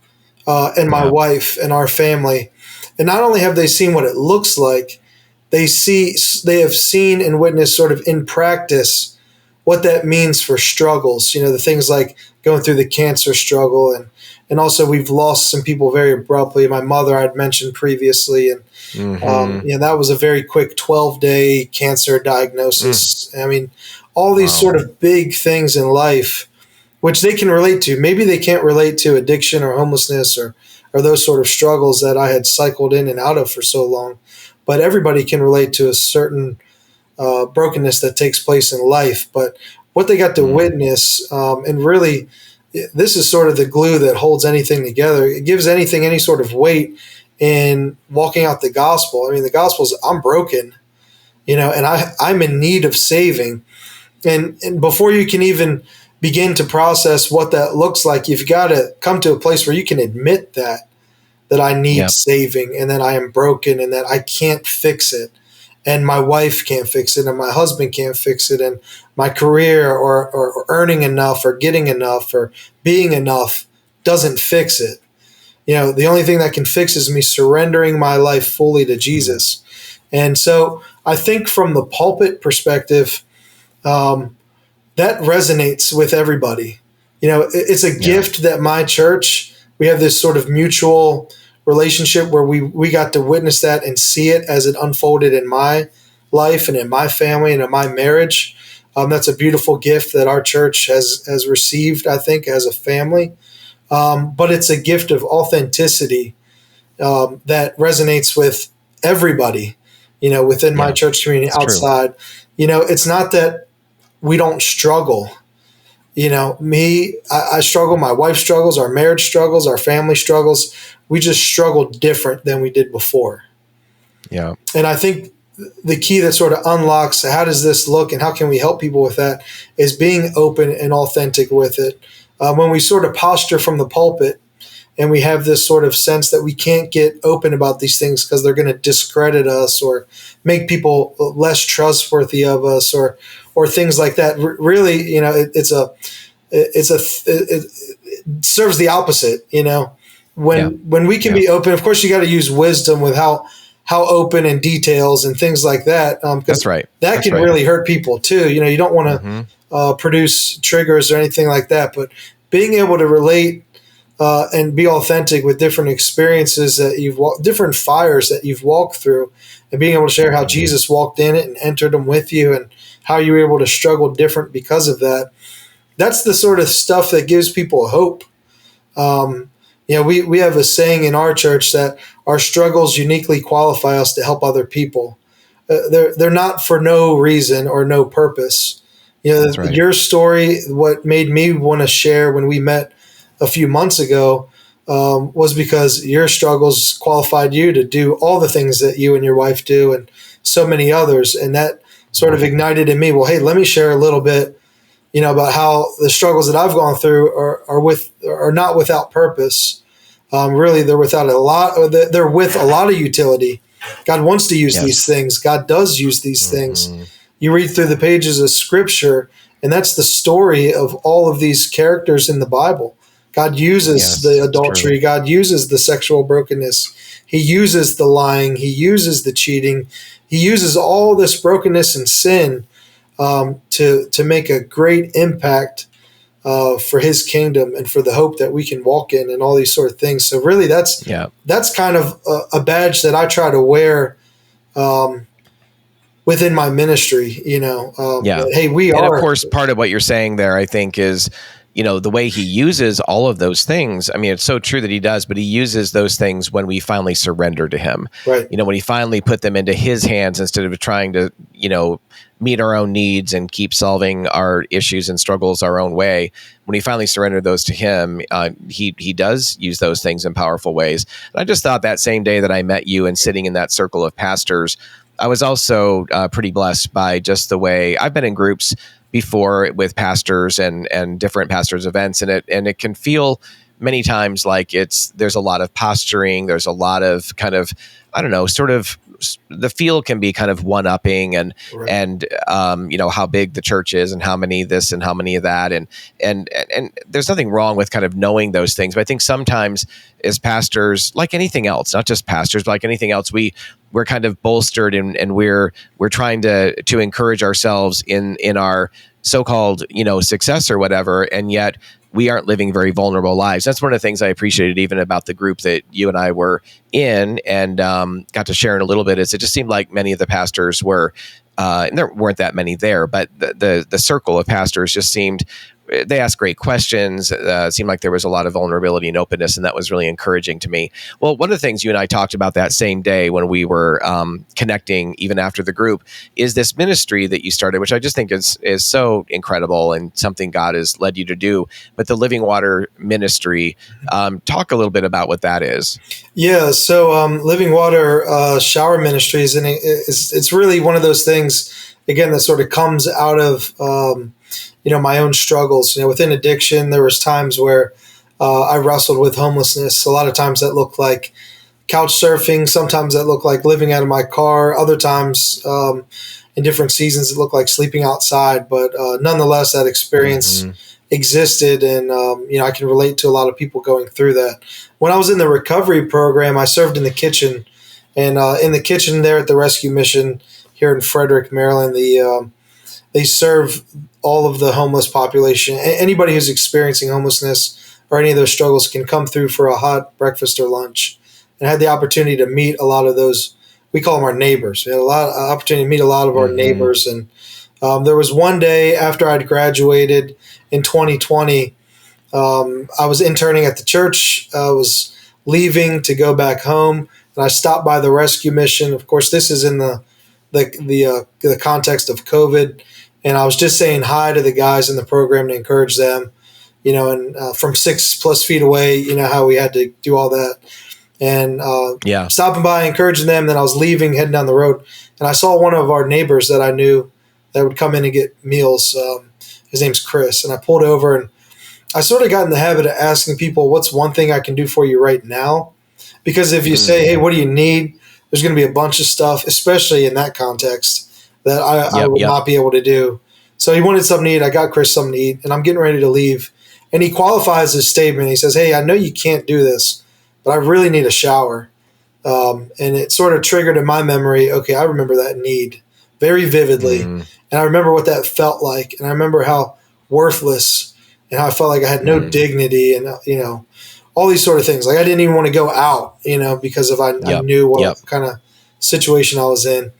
and my wife and our family. And not only have they seen what it looks like, they have seen and witnessed sort of in practice what that means for struggles. The things like going through the cancer struggle, and also we've lost some people very abruptly. My mother I'd mentioned previously, and that was a very quick 12-day cancer diagnosis. I mean, all these sort of big things in life, which they can relate to. Maybe they can't relate to addiction or homelessness or those sort of struggles that I had cycled in and out of for so long. But everybody can relate to a certain brokenness that takes place in life. But what they got to witness, and really, this is sort of the glue that holds anything together. It gives anything any sort of weight in walking out the gospel. I mean, the gospel is, I'm broken, and I'm in need of saving. And before you can even begin to process what that looks like, you've got to come to a place where you can admit that I need saving, and that I am broken, and that I can't fix it, and my wife can't fix it, and my husband can't fix it, and my career or earning enough or getting enough or being enough doesn't fix it. The only thing that can fix is me surrendering my life fully to Jesus. And so I think from the pulpit perspective, that resonates with everybody. It's a gift that my church, we have this sort of mutual relationship where we got to witness that and see it as it unfolded in my life and in my family and in my marriage. That's a beautiful gift that our church has received, I think, as a family. But it's a gift of authenticity that resonates with everybody, within my church community, outside. It's not that we don't struggle. I struggle, my wife struggles, our marriage struggles, our family struggles. We just struggle different than we did before. Yeah. And I think the key that sort of unlocks how does this look and how can we help people with that is being open and authentic with it. When we sort of posture from the pulpit and we have this sort of sense that we can't get open about these things because they're going to discredit us or make people less trustworthy of us or things like that. Really, it serves the opposite. When we can be open, of course, you got to use wisdom with how open and details and things like that. That's right. That can really hurt people too. You don't want to produce triggers or anything like that, but being able to relate and be authentic with different experiences that different fires that you've walked through, and being able to share how Jesus walked in it and entered them with you and how you were able to struggle different because of that. That's the sort of stuff that gives people hope. We have a saying in our church that our struggles uniquely qualify us to help other people. They're not for no reason or no purpose. That's right. Your story, what made me want to share when we met a few months ago, was because your struggles qualified you to do all the things that you and your wife do and so many others. And that sort of ignited in me, well, hey, let me share a little bit, about how the struggles that I've gone through are not without purpose. Really, they're with a lot of utility. God wants to use these things. God does use these things. You read through the pages of Scripture, and that's the story of all of these characters in the Bible. God uses the adultery. God uses the sexual brokenness. He uses the lying. He uses the cheating. He uses all this brokenness and sin to make a great impact for His kingdom and for the hope that we can walk in and all these sort of things. So really, that's kind of a badge that I try to wear within my ministry. Hey, we are. And of course, part of what you're saying there, I think, is the way He uses all of those things. I mean, it's so true that He does, but He uses those things when we finally surrender to Him. Right. When He finally put them into His hands instead of trying to, meet our own needs and keep solving our issues and struggles our own way. When we finally surrender those to him, he does use those things in powerful ways. And I just thought that same day that I met you and sitting in that circle of pastors, I was also pretty blessed by just the way I've been in groups before with pastors and different pastors events, and it can feel many times like there's a lot of posturing, there's a lot of kind of, I don't know, sort of the feel can be kind of one-upping and Right. and how big the church is and how many this and how many of that, and there's nothing wrong with kind of knowing those things, but I think sometimes as pastors, like anything else, not just pastors, but like anything else, we're kind of bolstered and we're trying to encourage ourselves in our so-called success or whatever, and yet we aren't living very vulnerable lives. That's one of the things I appreciated even about the group that you and I were in and got to share in a little bit, is it just seemed like many of the pastors were, and there weren't that many there, but the circle of pastors just seemed, they asked great questions. It seemed like there was a lot of vulnerability and openness, and that was really encouraging to me. Well, one of the things you and I talked about that same day when we were connecting, even after the group, is this ministry that you started, which I just think is so incredible and something God has led you to do. But the Living Water Ministry, talk a little bit about what that is. Yeah, so Living Water Shower Ministries, and it's really one of those things, again, that sort of comes out of my own struggles. Within addiction, there was times where I wrestled with homelessness. A lot of times that looked like couch surfing. Sometimes that looked like living out of my car. Other times, in different seasons, it looked like sleeping outside. But nonetheless, that experience existed, and I can relate to a lot of people going through that. When I was in the recovery program, I served in the kitchen, and in the kitchen there at the rescue mission here in Frederick, Maryland, they serve all of the homeless population. Anybody who's experiencing homelessness or any of those struggles can come through for a hot breakfast or lunch. And I had the opportunity to meet a lot of those, we call them our neighbors. We had a lot of opportunity to meet a lot of our neighbors. And there was one day after I'd graduated in 2020, I was interning at the church. I was leaving to go back home, and I stopped by the rescue mission. Of course, this is in the context of COVID. And I was just saying hi to the guys in the program to encourage them, and from 6+ feet away, how we had to do all that. And stopping by, encouraging them. Then I was leaving, heading down the road, and I saw one of our neighbors that I knew that would come in and get meals. His name's Chris. And I pulled over, and I sort of got in the habit of asking people, what's one thing I can do for you right now? Because if you say, hey, what do you need? There's going to be a bunch of stuff, especially in that context, that I would not be able to do. So he wanted something to eat. I got Chris something to eat, and I'm getting ready to leave. And he qualifies his statement. He says, hey, I know you can't do this, but I really need a shower. And it sort of triggered in my memory, okay, I remember that need very vividly. And I remember what that felt like. And I remember how worthless and how I felt like I had no dignity and, all these sort of things. Like I didn't even want to go out, because I knew what kind of situation I was in.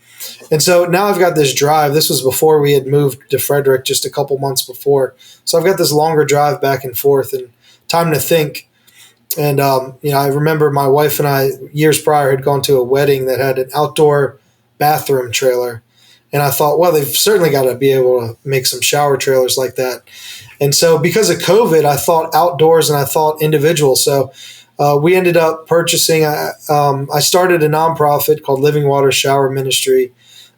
And so now I've got this drive. This was before we had moved to Frederick, just a couple months before. So I've got this longer drive back and forth and time to think. And, I remember my wife and I years prior had gone to a wedding that had an outdoor bathroom trailer. And I thought, well, they've certainly got to be able to make some shower trailers like that. And so because of COVID, I thought outdoors and I thought individual. So we ended up purchasing, I started a nonprofit called Living Water Shower Ministry.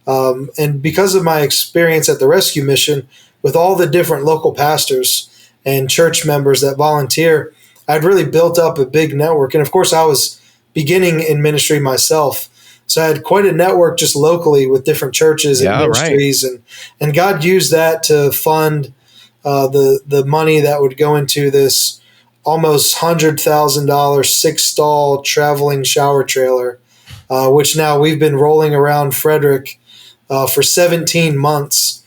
And because of my experience at the rescue mission with all the different local pastors and church members that volunteer, I'd really built up a big network. And of course, I was beginning in ministry myself. So I had quite a network just locally with different churches and ministries. Right. And God used that to fund the money that would go into this almost $100,000 6-stall traveling shower trailer, which now we've been rolling around Frederick for 17 months.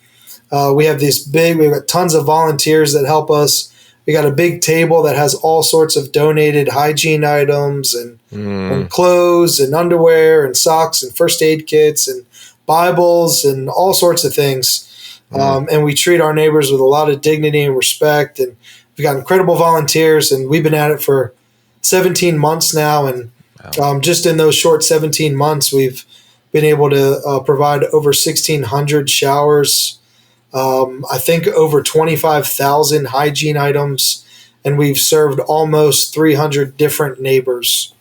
We have we've got tons of volunteers that help us. We got a big table that has all sorts of donated hygiene items and clothes and underwear and socks and first aid kits and Bibles and all sorts of things. And we treat our neighbors with a lot of dignity and respect. And we've got incredible volunteers, and we've been at it for 17 months now. And just in those short 17 months, we've been able to provide over 1,600 showers. I think over 25,000 hygiene items, and we've served almost 300 different neighbors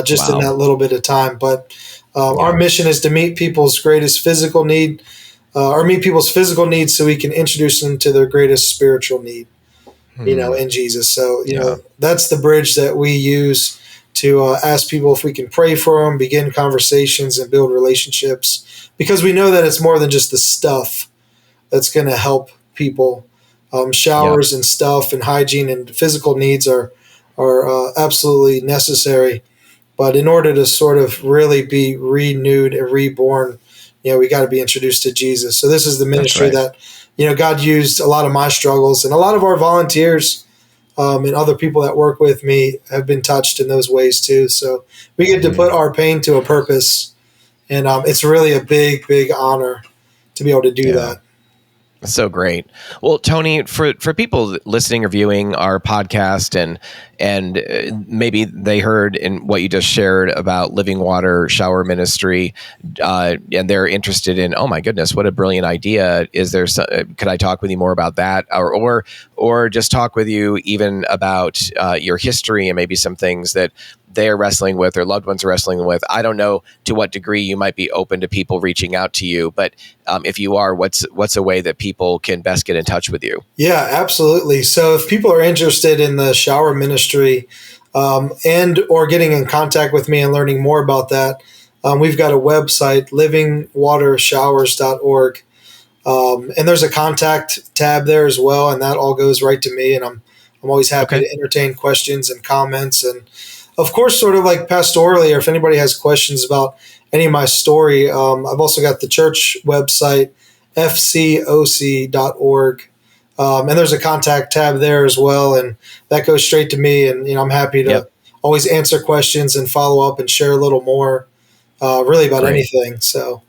just in that little bit of time. But our mission is to meet people's greatest physical need, or meet people's physical needs so we can introduce them to their greatest spiritual need, in Jesus. So, that's the bridge that we use to ask people if we can pray for them, begin conversations, and build relationships, because we know that it's more than just the stuff that's going to help people. Showers and stuff and hygiene and physical needs are absolutely necessary. But in order to sort of really be renewed and reborn, we got to be introduced to Jesus. So this is the ministry that, God used a lot of my struggles, and a lot of our volunteers and other people that work with me have been touched in those ways too. So we get to put our pain to a purpose, and it's really a big, big honor to be able to do that. So great. Well, Tony, for people listening or viewing our podcast, and maybe they heard in what you just shared about Living Water Shower Ministry, and they're interested in, oh my goodness, what a brilliant idea! Could I talk with you more about that, or just talk with you even about your history and maybe some things that they are wrestling with or loved ones are wrestling with? I don't know to what degree you might be open to people reaching out to you, but if you are, what's a way that people can best get in touch with you? Yeah, absolutely. So if people are interested in the shower ministry and or getting in contact with me and learning more about that, we've got a website, livingwatershowers.org. And there's a contact tab there as well, and that all goes right to me. And I'm always happy to entertain questions and comments. And of course, sort of like pastorally, or if anybody has questions about any of my story, I've also got the church website, fcoc.org. And there's a contact tab there as well, and that goes straight to me. And I'm happy to always answer questions and follow up and share a little more, really about anything. So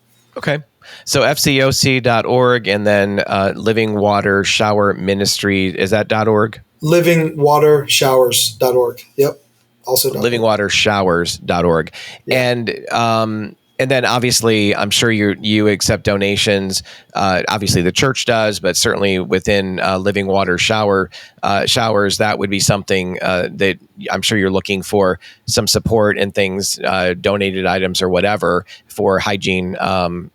so fcoc.org, and then Living Water Shower Ministry, is that .org? Livingwatershowers.org. Yep. Also livingwatershowers.org. And then obviously, I'm sure you accept donations. Obviously, the church does, but certainly within Living Water Showers, that would be something that I'm sure you're looking for some support and things, donated items or whatever for hygiene,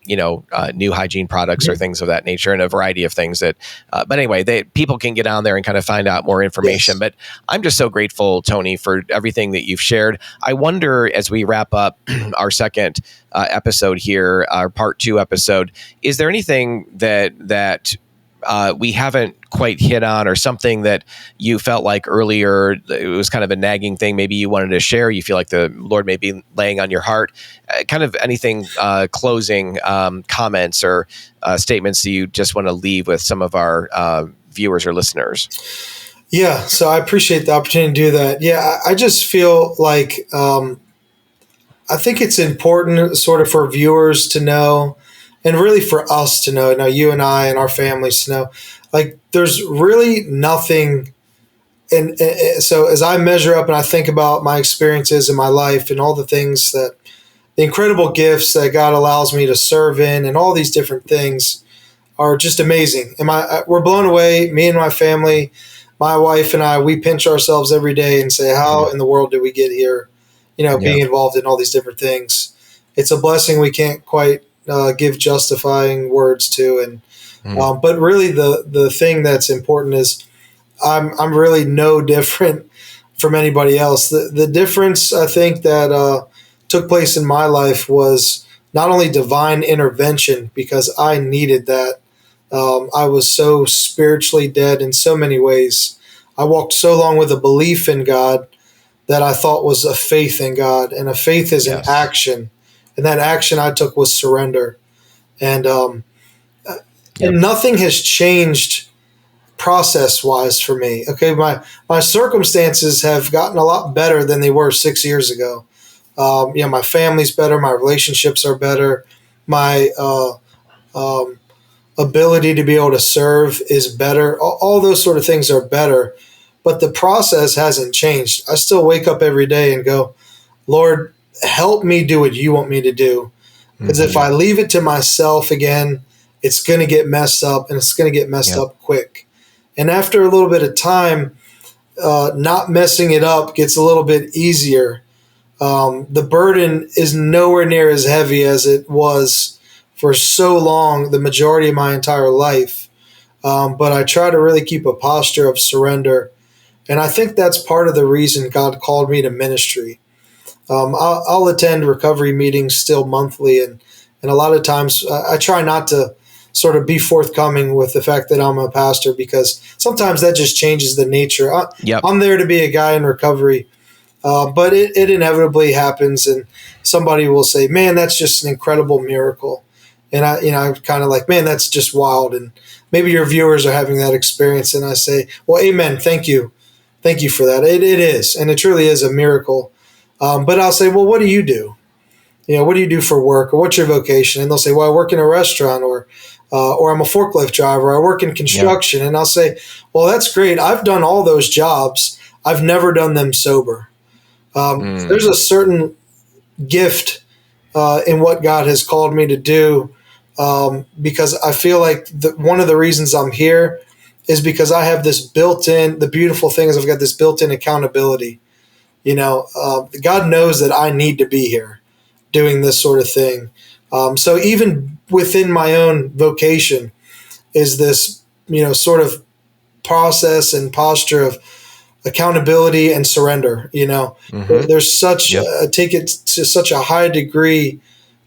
new hygiene products or things of that nature, and a variety of things that. But anyway, people can get on there and kind of find out more information. Yes. But I'm just so grateful, Tony, for everything that you've shared. I wonder, as we wrap up our second episode here, our part 2 episode, is there anything that we haven't quite hit on, or something that you felt like earlier it was kind of a nagging thing maybe you wanted to share, you feel like the Lord may be laying on your heart, kind of anything, closing comments or statements that you just want to leave with some of our viewers or listeners? Yeah, so I appreciate the opportunity to do that. Yeah, I just feel like I think it's important sort of for viewers to know, and really for us to know, you and I and our families to know, like there's really nothing. And so as I measure up and I think about my experiences in my life and all the things the incredible gifts that God allows me to serve in, and all these different things are just amazing. And we're blown away, me and my family, my wife and I, we pinch ourselves every day and say, how in the world did we get here? Being involved in all these different things. It's a blessing we can't quite give justifying words to. And but really the thing that's important is I'm really no different from anybody else. The difference I think that took place in my life was not only divine intervention, because I needed that. I was so spiritually dead in so many ways. I walked so long with a belief in God that I thought was a faith in God, and a faith is an action, and that action I took was surrender, and nothing has changed process-wise for me. Okay, my circumstances have gotten a lot better than they were 6 years ago. My family's better, my relationships are better, my ability to be able to serve is better. All those sort of things are better. But the process hasn't changed. I still wake up every day and go, Lord, help me do what you want me to do. Because if I leave it to myself again, it's going to get messed up, and it's going to get messed up quick. And after a little bit of time, not messing it up gets a little bit easier. The burden is nowhere near as heavy as it was for so long, the majority of my entire life. But I try to really keep a posture of surrender. And I think that's part of the reason God called me to ministry. I'll attend recovery meetings still monthly. And a lot of times I try not to sort of be forthcoming with the fact that I'm a pastor, because sometimes that just changes the nature. I'm there to be a guy in recovery. But it inevitably happens, and somebody will say, man, that's just an incredible miracle. And I'm kind of like, man, that's just wild. And maybe your viewers are having that experience. And I say, well, amen. Thank you. Thank you for that. It is. And it truly is a miracle. But I'll say, well, what do you do? What do you do for work, or what's your vocation? And they'll say, well, I work in a restaurant, or I'm a forklift driver. I work in construction. Yeah. And I'll say, well, that's great. I've done all those jobs. I've never done them sober. There's a certain gift in what God has called me to do, because I feel like one of the reasons I'm here is because I have this built-in, the beautiful thing is I've got this built-in accountability. God knows that I need to be here doing this sort of thing. So even within my own vocation is this, sort of process and posture of accountability and surrender. There's such take it to such a high degree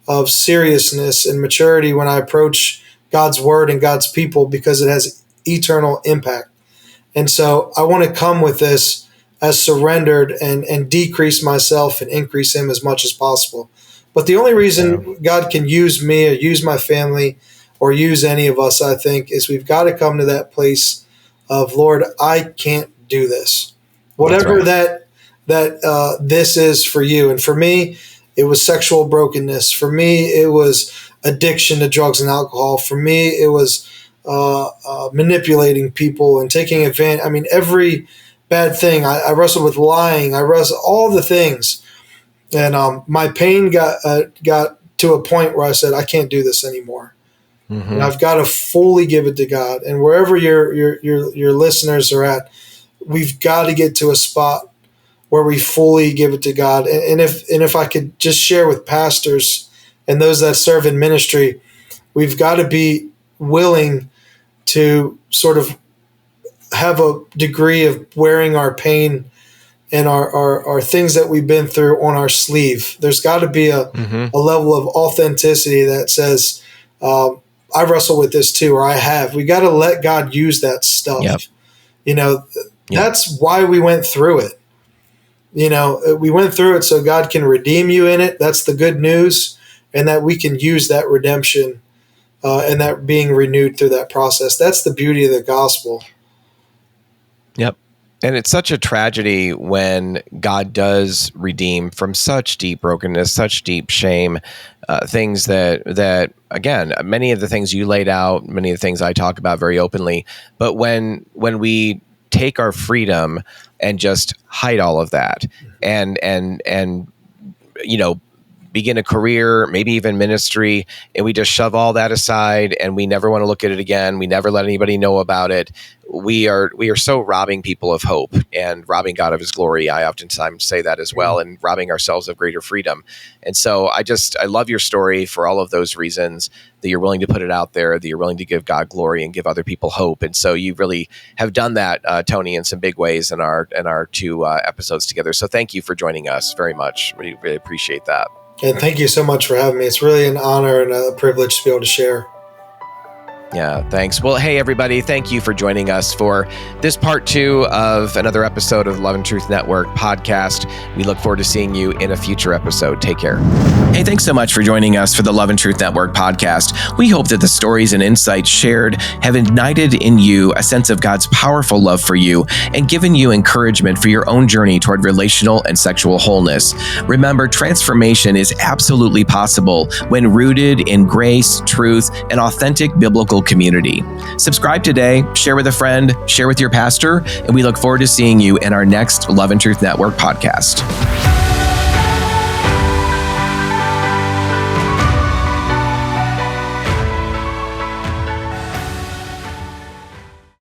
of seriousness and maturity when I approach God's word and God's people, because it has eternal impact. And so I want to come with this as surrendered and decrease myself and increase him as much as possible. But the only reason God can use me or use my family or use any of us, I think, is we've got to come to that place of, Lord, I can't do this. Whatever that this is for you. And for me, it was sexual brokenness. For me, it was addiction to drugs and alcohol. For me, it was manipulating people and taking advantage. I mean, every bad thing. I wrestled with lying. I wrestled all the things. And my pain got to a point where I said, I can't do this anymore. And I've got to fully give it to God. And wherever your listeners are at, we've got to get to a spot where we fully give it to God. And if I could just share with pastors and those that serve in ministry, we've got to be willing to sort of have a degree of wearing our pain and our things that we've been through on our sleeve. There's got to be a level of authenticity that says, I wrestle with this too, or I have. We got to let God use that stuff. That's why we went through it. We went through it so God can redeem you in it. That's the good news, and that we can use that redemption and that being renewed through that process. That's the beauty of the gospel. Yep. And it's such a tragedy when God does redeem from such deep brokenness, such deep shame, things that again, many of the things you laid out, many of the things I talk about very openly, but when we take our freedom and just hide all of that and begin a career, maybe even ministry, and we just shove all that aside and we never want to look at it again. We never let anybody know about it. We are so robbing people of hope and robbing God of his glory. I oftentimes say that as well, and robbing ourselves of greater freedom. And so I love your story for all of those reasons, that you're willing to put it out there, that you're willing to give God glory and give other people hope. And so you really have done that, Tony, in some big ways in our two episodes together. So thank you for joining us very much. We really appreciate that. And thank you so much for having me. It's really an honor and a privilege to be able to share. Yeah, thanks. Well, hey, everybody, thank you for joining us for this part 2 of another episode of the Love and Truth Network podcast. We look forward to seeing you in a future episode. Take care. Hey, thanks so much for joining us for the Love and Truth Network podcast. We hope that the stories and insights shared have ignited in you a sense of God's powerful love for you and given you encouragement for your own journey toward relational and sexual wholeness. Remember, transformation is absolutely possible when rooted in grace, truth, and authentic biblical community. Subscribe today, share with a friend, share with your pastor, and we look forward to seeing you in our next Love and Truth Network podcast.